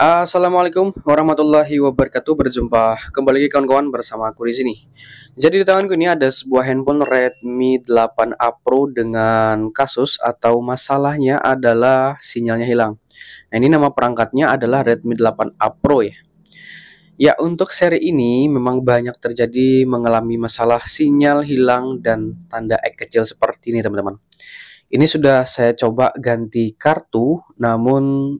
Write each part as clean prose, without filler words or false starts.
Assalamualaikum warahmatullahi wabarakatuh. Berjumpa kembali lagi kawan-kawan bersama aku di sini. Jadi di tanganku ini ada sebuah handphone Redmi 8A Pro dengan kasus atau masalahnya adalah sinyalnya hilang. Nah, ini nama perangkatnya adalah Redmi 8A Pro ya. Ya, untuk seri ini memang banyak terjadi mengalami masalah sinyal hilang dan tanda X kecil seperti ini, teman-teman. Ini sudah saya coba ganti kartu, namun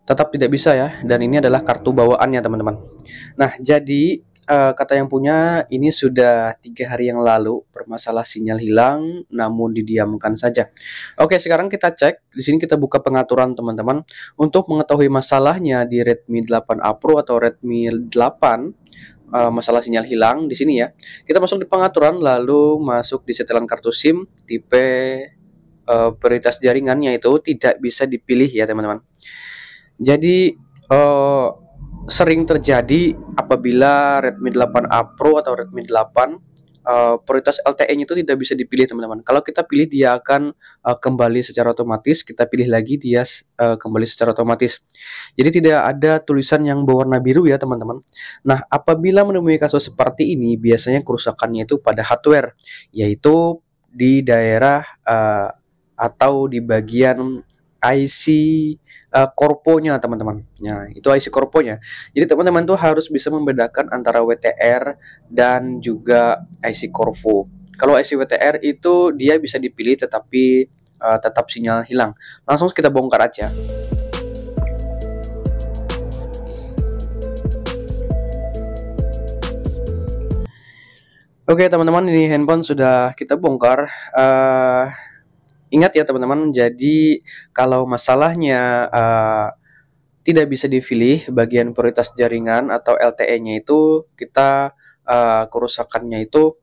tetap tidak bisa ya, dan ini adalah kartu bawaannya teman-teman. Nah, jadi kata yang punya ini sudah 3 hari yang lalu bermasalah sinyal hilang namun didiamkan saja. Oke, sekarang kita cek di sini, kita buka pengaturan teman-teman untuk mengetahui masalahnya di Redmi 8A Pro atau Redmi 8 masalah sinyal hilang di sini ya. Kita masuk di pengaturan, lalu masuk di setelan kartu SIM, tipe prioritas jaringannya itu tidak bisa dipilih ya teman-teman. Jadi sering terjadi apabila Redmi 8A Pro atau Redmi 8 prioritas LTE-nya itu tidak bisa dipilih teman-teman. Kalau kita pilih dia akan kembali secara otomatis, kita pilih lagi dia kembali secara otomatis. Jadi tidak ada tulisan yang berwarna biru ya teman-teman. Nah, apabila menemui kasus seperti ini, biasanya kerusakannya itu pada hardware, yaitu di daerah atau di bagian IC korponya teman-teman. Nah, itu IC korponya. Jadi teman-teman tuh harus bisa membedakan antara WTR dan juga IC korpo. Kalau IC WTR itu dia bisa dipilih tetapi tetap sinyal hilang. Langsung kita bongkar aja. Oke teman-teman, ini handphone sudah kita bongkar. Ingat ya teman-teman, jadi kalau masalahnya tidak bisa dipilih bagian prioritas jaringan atau LTE-nya itu, kita kerusakannya itu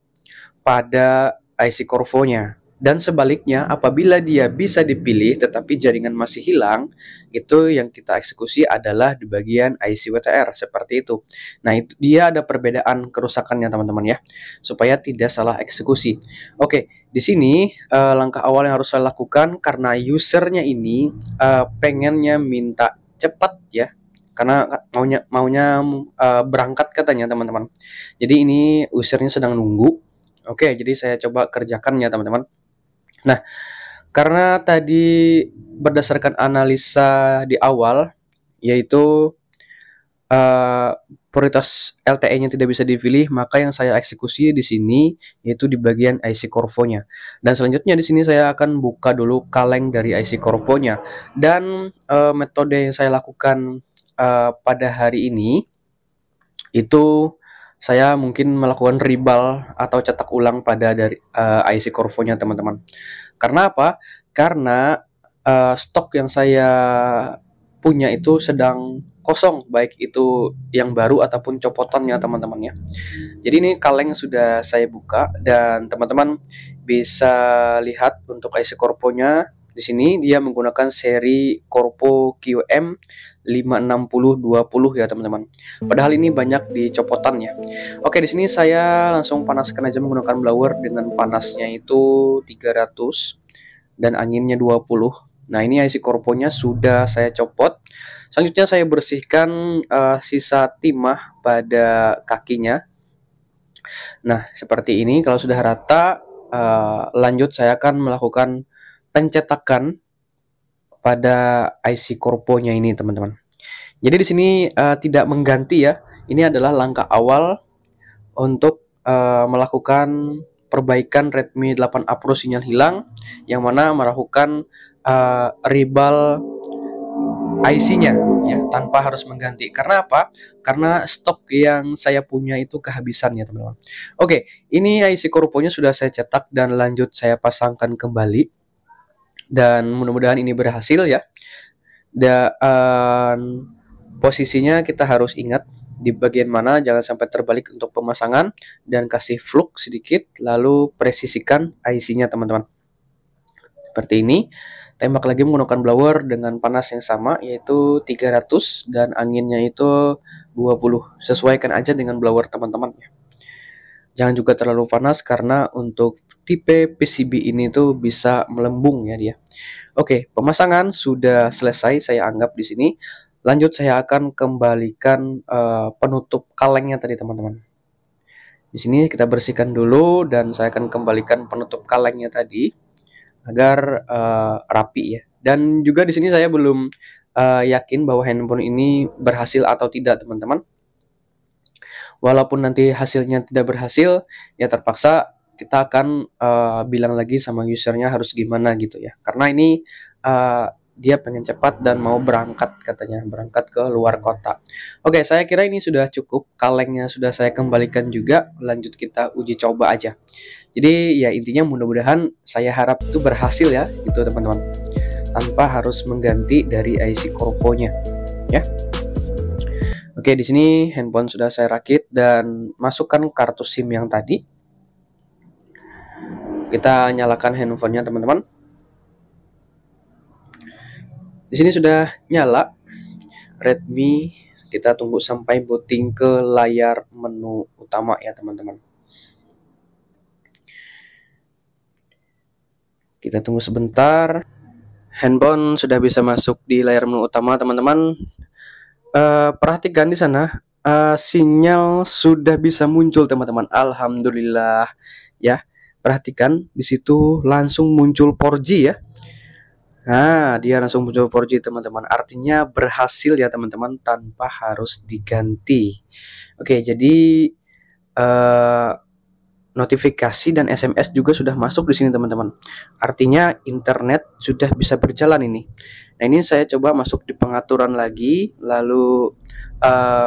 pada IC korponya. Dan sebaliknya, apabila dia bisa dipilih tetapi jaringan masih hilang, itu yang kita eksekusi adalah di bagian IC WTR seperti itu. Nah, itu dia ada perbedaan kerusakannya teman-teman ya, supaya tidak salah eksekusi. Oke, di sini langkah awal yang harus saya lakukan karena usernya ini pengennya minta cepat ya, karena maunya berangkat katanya teman-teman. Jadi ini usernya sedang nunggu. Oke, jadi saya coba kerjakan ya teman-teman. Nah, karena tadi berdasarkan analisa di awal, yaitu prioritas LTE-nya tidak bisa dipilih, maka yang saya eksekusi di sini yaitu di bagian IC korponya. Dan selanjutnya di sini saya akan buka dulu kaleng dari IC korponya. Dan metode yang saya lakukan pada hari ini itu saya mungkin melakukan rebal atau cetak ulang pada dari IC korponya teman-teman. Karena apa? Karena stok yang saya punya itu sedang kosong, baik itu yang baru ataupun copotannya teman-teman ya. Jadi ini kaleng sudah saya buka dan teman-teman bisa lihat untuk IC korponya. Di sini dia menggunakan seri Korpo QM 56020 ya teman-teman. Padahal ini banyak di copotan ya. Oke, di sini saya langsung panaskan aja menggunakan blower dengan panasnya itu 300 dan anginnya 20. Nah, ini IC korponya sudah saya copot. Selanjutnya saya bersihkan sisa timah pada kakinya. Nah, seperti ini. Kalau sudah rata, lanjut saya akan melakukan pencetakan pada IC korponya ini, teman-teman. Jadi di sini tidak mengganti ya. Ini adalah langkah awal untuk melakukan perbaikan Redmi 8A Pro sinyal hilang, yang mana melakukan rebal IC-nya ya tanpa harus mengganti. Karena apa? Karena stok yang saya punya itu kehabisan ya teman-teman. Oke, ini IC korponya sudah saya cetak dan lanjut saya pasangkan kembali. Dan mudah-mudahan ini berhasil ya. Dan posisinya kita harus ingat di bagian mana, jangan sampai terbalik untuk pemasangan, dan kasih fluk sedikit lalu presisikan IC-nya teman-teman. Seperti ini. Tembak lagi menggunakan blower dengan panas yang sama yaitu 300 dan anginnya itu 20. Sesuaikan aja dengan blower teman-teman. Jangan juga terlalu panas karena untuk tipe PCB ini tuh bisa melembung ya dia. Oke, pemasangan sudah selesai saya anggap di sini. Lanjut saya akan kembalikan penutup kalengnya tadi teman-teman. Di sini kita bersihkan dulu dan saya akan kembalikan penutup kalengnya tadi agar rapi ya. Dan juga di sini saya belum yakin bahwa handphone ini berhasil atau tidak teman-teman. Walaupun nanti hasilnya tidak berhasil, ya terpaksa kita akan bilang lagi sama usernya harus gimana gitu ya. Karena ini dia pengen cepat dan mau berangkat katanya, berangkat ke luar kota. Oke, saya kira ini sudah cukup. Kalengnya sudah saya kembalikan juga. Lanjut kita uji coba aja. Jadi ya intinya mudah-mudahan saya harap itu berhasil ya, gitu teman-teman. Tanpa harus mengganti dari IC Corvo-nya, ya. Oke, di sini handphone sudah saya rakit dan masukkan kartu SIM yang tadi. Kita nyalakan handphonenya teman-teman. Di sini sudah nyala Redmi. Kita tunggu sampai booting ke layar menu utama ya teman-teman. Kita tunggu sebentar. Handphone sudah bisa masuk di layar menu utama teman-teman. Perhatikan di sana sinyal sudah bisa muncul teman-teman. Alhamdulillah ya. Perhatikan di situ langsung muncul 4G ya. Nah, dia langsung muncul 4G teman-teman. Artinya berhasil ya teman-teman tanpa harus diganti. Oke, jadi notifikasi dan SMS juga sudah masuk di sini teman-teman. Artinya internet sudah bisa berjalan ini. Nah, ini saya coba masuk di pengaturan lagi, lalu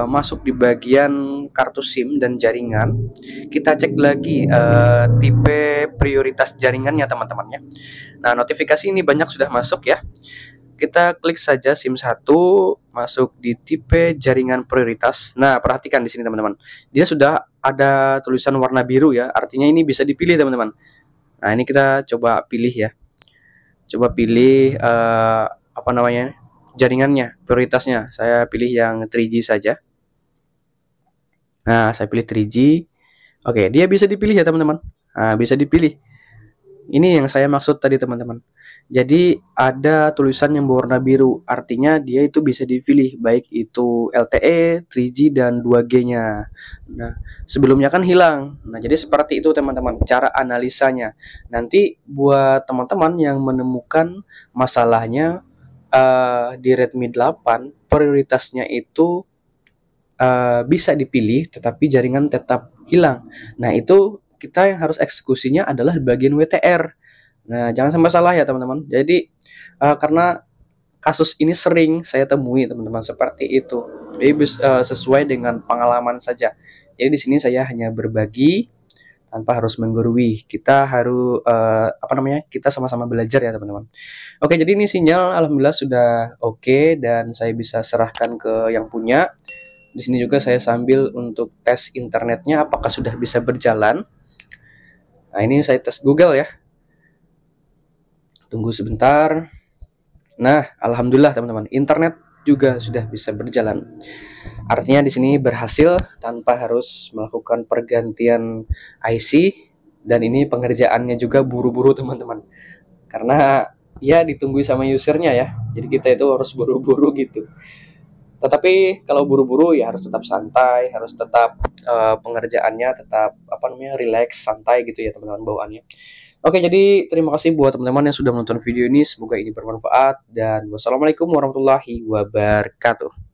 masuk di bagian kartu SIM dan jaringan. Kita cek lagi tipe prioritas jaringannya teman-teman ya. Nah, notifikasi ini banyak sudah masuk ya. Kita klik saja SIM 1, masuk di tipe jaringan prioritas. Nah, perhatikan di sini teman-teman. Dia sudah ada tulisan warna biru ya. Artinya ini bisa dipilih teman-teman. Nah, ini kita coba pilih ya. Coba pilih apa namanya? Jaringannya, prioritasnya. Saya pilih yang 3G saja. Nah, saya pilih 3G. Oke, dia bisa dipilih ya teman-teman. Nah, bisa dipilih. Ini yang saya maksud tadi teman-teman. Jadi ada tulisan yang berwarna biru, artinya dia itu bisa dipilih baik itu LTE, 3G dan 2G-nya. Nah, sebelumnya kan hilang. Nah, jadi seperti itu teman-teman cara analisanya. Nanti buat teman-teman yang menemukan masalahnya di Redmi 8, prioritasnya itu bisa dipilih tetapi jaringan tetap hilang. Nah, itu kita yang harus eksekusinya adalah bagian WTR. Nah, jangan sampai salah ya teman-teman. Jadi karena kasus ini sering saya temui teman-teman seperti itu. Jadi sesuai dengan pengalaman saja. Jadi di sini saya hanya berbagi tanpa harus menggurui. Kita harus apa namanya? Kita sama-sama belajar ya teman-teman. Oke, jadi ini sinyal alhamdulillah sudah oke dan saya bisa serahkan ke yang punya. Di sini juga saya sambil untuk tes internetnya apakah sudah bisa berjalan. Nah, ini saya tes Google ya. Tunggu sebentar. Nah, alhamdulillah teman-teman, internet juga sudah bisa berjalan. Artinya di sini berhasil tanpa harus melakukan pergantian IC dan ini pengerjaannya juga buru-buru teman-teman. Karena ya ditunggu sama usernya ya. Jadi kita itu harus buru-buru gitu. Tetapi kalau buru-buru ya harus tetap santai, harus tetap pengerjaannya tetap apa namanya relax, santai gitu ya teman-teman bawaannya. Oke, jadi terima kasih buat teman-teman yang sudah menonton video ini. Semoga ini bermanfaat dan wassalamualaikum warahmatullahi wabarakatuh.